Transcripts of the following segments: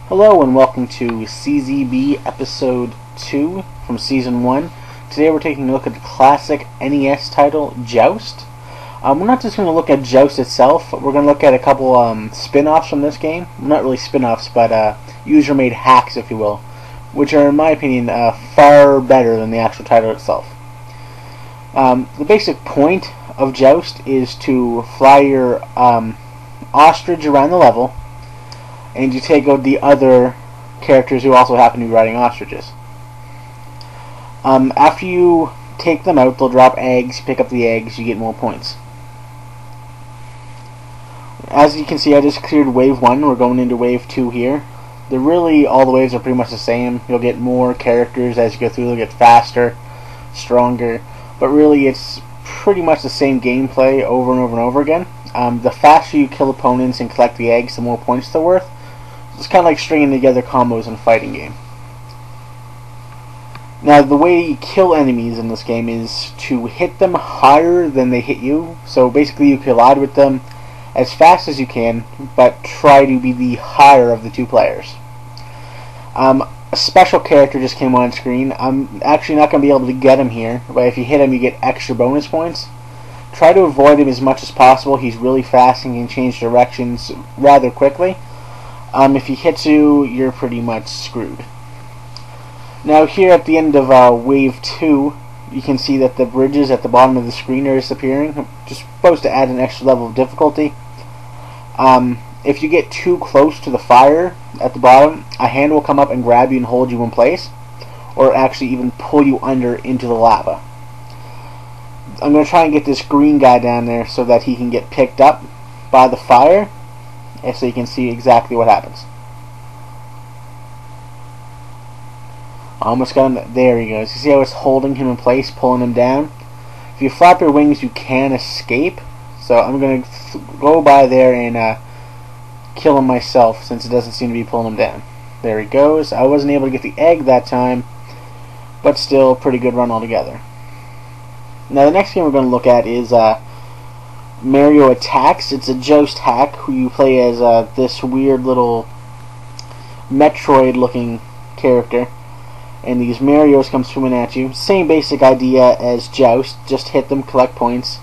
Hello and welcome to CZB Episode 2 from Season 1. Today we're taking a look at the classic NES title, Joust. We're not just going to look at Joust itself, we're going to look at a couple spin-offs from this game. Well, not really spin-offs, but user-made hacks, if you will, which are, in my opinion, far better than the actual title itself. The basic point of Joust is to fly your ostrich around the level, and you take out the other characters who also happen to be riding ostriches. After you take them out, they'll drop eggs. You pick up the eggs, you get more points. As you can see, I just cleared wave 1. We're going into wave 2 here. All the waves are pretty much the same. You'll get more characters as you go through. They'll get faster, stronger, but really it's pretty much the same gameplay over and over and over again. The faster you kill opponents and collect the eggs, the more points they're worth. It's kind of like stringing together combos in a fighting game. Now, the way you kill enemies in this game is to hit them higher than they hit you. So basically you collide with them as fast as you can, but try to be the higher of the two players. A special character just came on screen. I'm actually not going to be able to get him here, but if you hit him you get extra bonus points. Try to avoid him as much as possible. He's really fast and can change directions rather quickly. If he hits you, you're pretty much screwed. Now here at the end of wave 2, you can see that the bridges at the bottom of the screen are disappearing. Just supposed to add an extra level of difficulty. If you get too close to the fire at the bottom, a hand will come up and grab you and hold you in place, or actually even pull you under into the lava. I'm going to try and get this green guy down there so that he can get picked up by the fire, so you can see exactly what happens. Almost got him. There he goes. You see how it's holding him in place, pulling him down? If you flap your wings, you can escape. So I'm going to go by there and kill him myself, since it doesn't seem to be pulling him down. There he goes. I wasn't able to get the egg that time, but still a pretty good run altogether. Now the next game we're going to look at is Mario Attacks. It's a Joust hack who you play as this weird little Metroid looking character, and these Marios come swimming at you. Same basic idea as Joust, just hit them, collect points.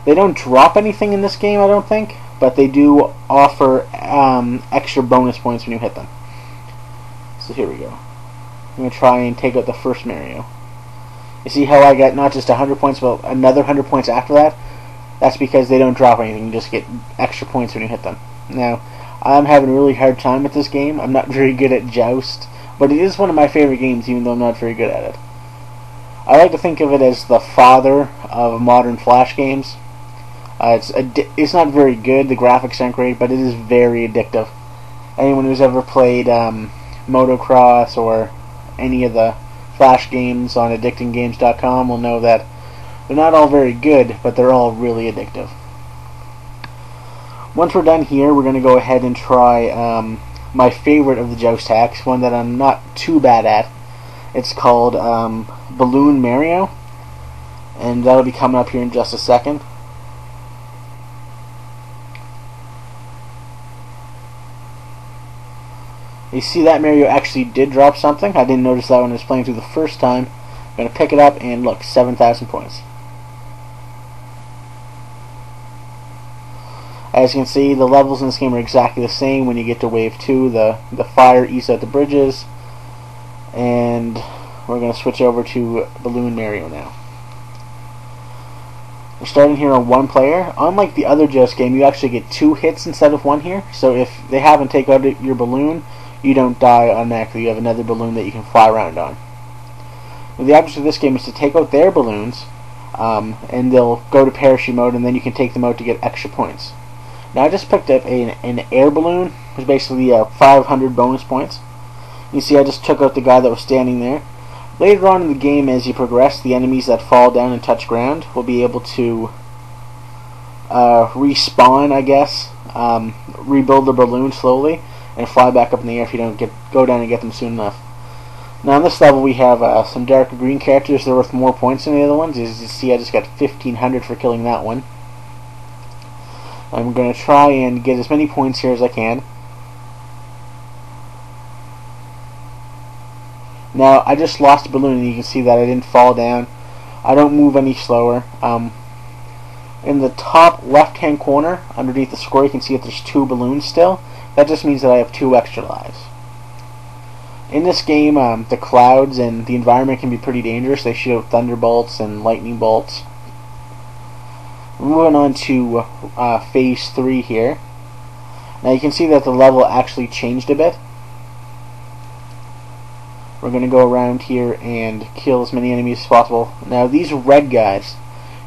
They don't drop anything in this game, I don't think, but they do offer extra bonus points when you hit them. So here we go. I'm going to try and take out the first Mario. You see how I got not just 100 points, but another 100 points after that? That's because they don't drop anything, you just get extra points when you hit them. Now, I'm having a really hard time with this game. I'm not very good at Joust, but it is one of my favorite games, even though I'm not very good at it. I like to think of it as the father of modern Flash games. It's not very good, the graphics aren't great, but it is very addictive. Anyone who's ever played Motocross or any of the Flash games on addictinggames.com will know that they're not all very good, but they're all really addictive. Once we're done here, we're going to go ahead and try my favorite of the Joust hacks, one that I'm not too bad at. It's called Balloon Mario, and that'll be coming up here in just a second. You see that Mario actually did drop something. I didn't notice that when I was playing through the first time. I'm going to pick it up and look, 7,000 points. As you can see, the levels in this game are exactly the same when you get to wave 2. The fire eats out the bridges. And we're going to switch over to Balloon Mario now. We're starting here on one player. Unlike the other Joust game, you actually get 2 hits instead of 1 here. So if they haven't taken out your balloon, you don't die automatically. You have another balloon that you can fly around on. Now, the object of this game is to take out their balloons, and they'll go to parachute mode, and then you can take them out to get extra points. Now I just picked up an air balloon, which is basically 500 bonus points. You see I just took out the guy that was standing there. Later on in the game, as you progress, the enemies that fall down and touch ground will be able to respawn, I guess, rebuild the balloon slowly, and fly back up in the air if you don't go down and get them soon enough. Now on this level we have some darker green characters that are worth more points than the other ones. As you see, I just got 1,500 for killing that one. I'm going to try and get as many points here as I can. Now, I just lost a balloon, and you can see that I didn't fall down. I don't move any slower. In the top left-hand corner, underneath the score, you can see that there's 2 balloons still. That just means that I have 2 extra lives. In this game, the clouds and the environment can be pretty dangerous. They shoot out thunderbolts and lightning bolts. Moving on to phase 3 here. Now you can see that the level actually changed a bit. We're going to go around here and kill as many enemies as possible. Now these red guys,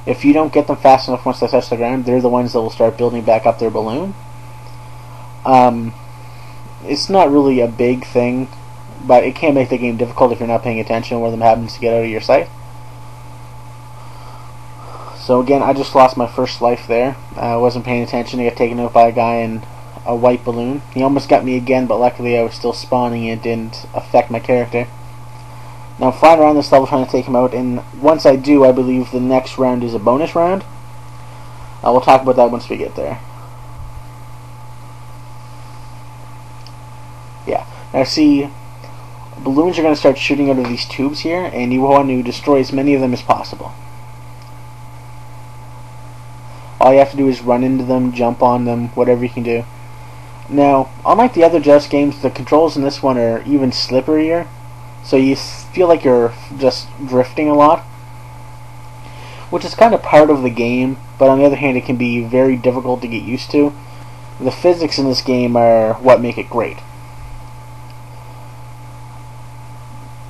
if you don't get them fast enough once they touch the ground, they're the ones that will start building back up their balloon. It's not really a big thing, but it can make the game difficult if you're not paying attention when them happens to get out of your sight. So again, I just lost my first life there. I wasn't paying attention. I got taken out by a guy in a white balloon. He almost got me again, but luckily I was still spawning and it didn't affect my character. Now I'm flying around this level trying to take him out, and once I do, I believe the next round is a bonus round. We'll talk about that once we get there. Yeah. Now see, balloons are going to start shooting out of these tubes here, and you want to destroy as many of them as possible. All you have to do is run into them, jump on them, whatever you can do. Now, unlike the other Joust games, the controls in this one are even slipperier, so you feel like you're just drifting a lot, which is kind of part of the game, but on the other hand it can be very difficult to get used to. The physics in this game are what make it great.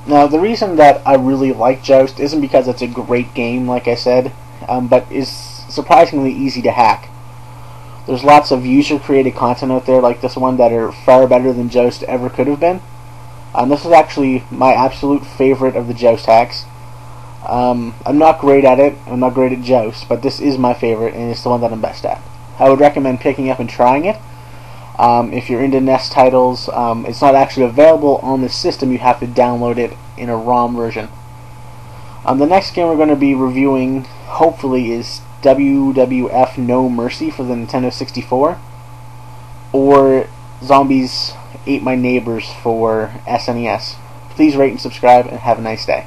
Now, the reason that I really like Joust isn't because it's a great game, like I said, but is surprisingly easy to hack. There's lots of user-created content out there like this one that are far better than Joust ever could have been. This is actually my absolute favorite of the Joust hacks. I'm not great at it, I'm not great at Joust, but this is my favorite and it's the one that I'm best at. I would recommend picking up and trying it. If you're into NES titles, it's not actually available on the system. You have to download it in a ROM version. The next game we're going to be reviewing, hopefully, is WWF No Mercy for the Nintendo 64, or Zombies Ate My Neighbors for SNES. Please rate and subscribe, and have a nice day.